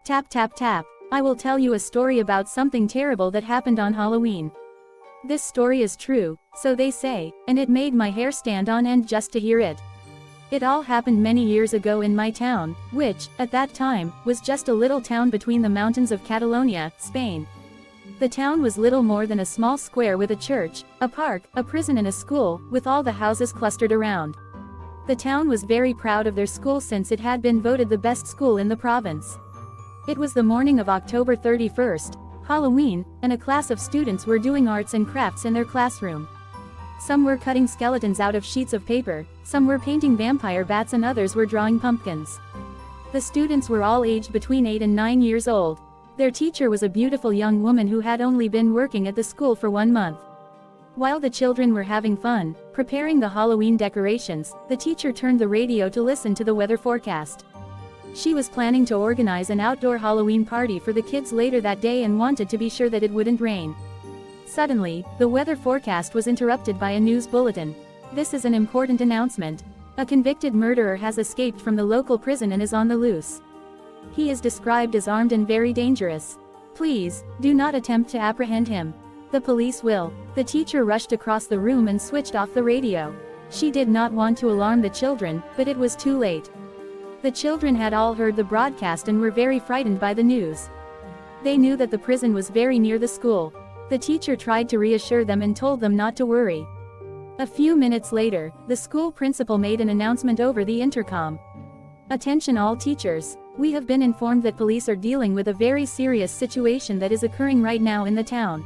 Tap tap tap. I will tell you a story about something terrible that happened on Halloween. This story is true, so they say, and it made my hair stand on end just to hear it. It all happened many years ago in my town, which, at that time, was just a little town between the mountains of Catalonia, Spain. The town was little more than a small square with a church, a park, a prison and a school, with all the houses clustered around. The town was very proud of their school since it had been voted the best school in the province. It was the morning of October 31st, Halloween, and a class of students were doing arts and crafts in their classroom. Some were cutting skeletons out of sheets of paper, some were painting vampire bats and others were drawing pumpkins. The students were all aged between 8 and 9 years old. Their teacher was a beautiful young woman who had only been working at the school for 1 month. While the children were having fun, preparing the Halloween decorations, the teacher turned the radio to listen to the weather forecast. She was planning to organize an outdoor Halloween party for the kids later that day and wanted to be sure that it wouldn't rain. Suddenly, the weather forecast was interrupted by a news bulletin. This is an important announcement. A convicted murderer has escaped from the local prison and is on the loose. He is described as armed and very dangerous. Please, do not attempt to apprehend him. The police will. The teacher rushed across the room and switched off the radio. She did not want to alarm the children, but it was too late. The children had all heard the broadcast and were very frightened by the news. They knew that the prison was very near the school. The teacher tried to reassure them and told them not to worry. A few minutes later, the school principal made an announcement over the intercom. Attention all teachers. We have been informed that police are dealing with a very serious situation that is occurring right now in the town.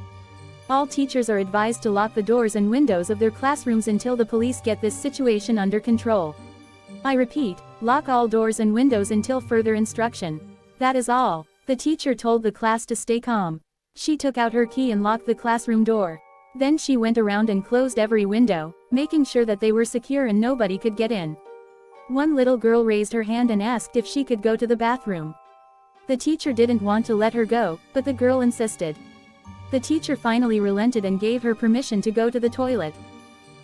All teachers are advised to lock the doors and windows of their classrooms until the police get this situation under control. I repeat, lock all doors and windows until further instruction. That is all. The teacher told the class to stay calm. She took out her key and locked the classroom door. Then she went around and closed every window, making sure that they were secure and nobody could get in. One little girl raised her hand and asked if she could go to the bathroom. The teacher didn't want to let her go, but the girl insisted. The teacher finally relented and gave her permission to go to the toilet.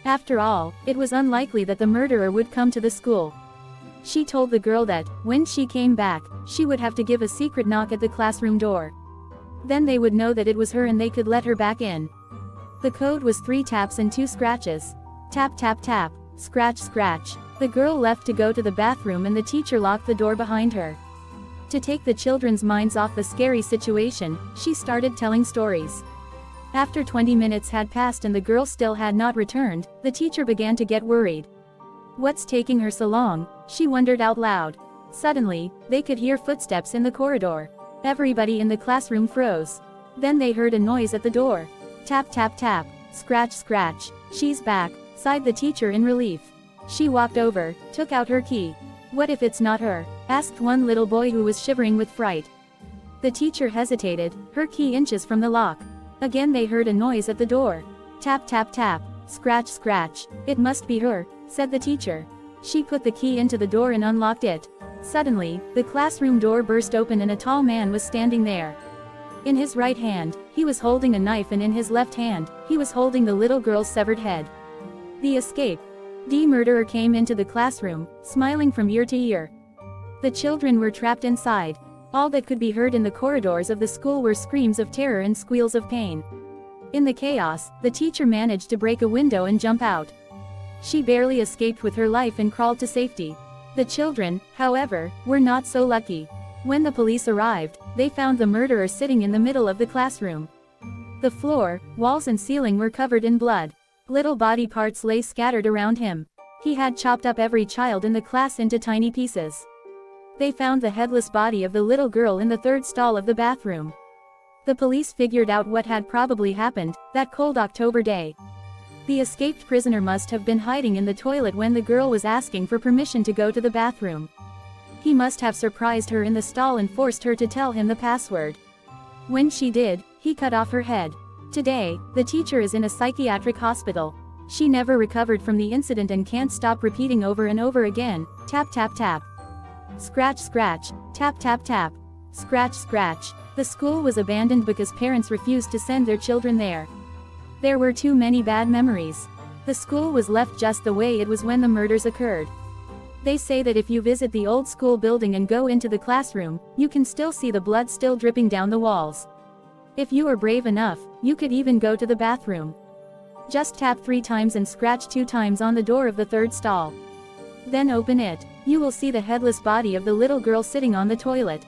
After all, it was unlikely that the murderer would come to the school. She told the girl that, when she came back, she would have to give a secret knock at the classroom door. Then they would know that it was her and they could let her back in. The code was 3 taps and 2 scratches. Tap tap tap, scratch scratch. The girl left to go to the bathroom and the teacher locked the door behind her. To take the children's minds off the scary situation, she started telling stories. After 20 minutes had passed and the girl still had not returned, the teacher began to get worried. What's taking her so long? She wondered out loud. Suddenly, they could hear footsteps in the corridor. Everybody in the classroom froze. Then they heard a noise at the door. Tap tap tap, scratch scratch. She's back, sighed the teacher in relief. She walked over, took out her key. What if it's not her? Asked one little boy who was shivering with fright. The teacher hesitated, her key inches from the lock. Again they heard a noise at the door. Tap tap tap, scratch scratch. It must be her, said the teacher. She put the key into the door and unlocked it. Suddenly, the classroom door burst open and a tall man was standing there. In his right hand, he was holding a knife and in his left hand, he was holding the little girl's severed head. The escape. The murderer came into the classroom, smiling from ear to ear. The children were trapped inside. All that could be heard in the corridors of the school were screams of terror and squeals of pain. In the chaos, the teacher managed to break a window and jump out. She barely escaped with her life and crawled to safety. The children, however, were not so lucky. When the police arrived, they found the murderer sitting in the middle of the classroom. The floor, walls and ceiling were covered in blood. Little body parts lay scattered around him. He had chopped up every child in the class into tiny pieces. They found the headless body of the little girl in the third stall of the bathroom. The police figured out what had probably happened, that cold October day. The escaped prisoner must have been hiding in the toilet when the girl was asking for permission to go to the bathroom. He must have surprised her in the stall and forced her to tell him the password. When she did, he cut off her head. Today, the teacher is in a psychiatric hospital. She never recovered from the incident and can't stop repeating over and over again, tap tap tap. Scratch scratch, tap tap tap. Scratch scratch. The school was abandoned because parents refused to send their children there. There were too many bad memories. The school was left just the way it was when the murders occurred. They say that if you visit the old school building and go into the classroom, you can still see the blood still dripping down the walls. If you are brave enough, you could even go to the bathroom. Just tap 3 times and scratch 2 times on the door of the 3rd stall. Then open it. You will see the headless body of the little girl sitting on the toilet.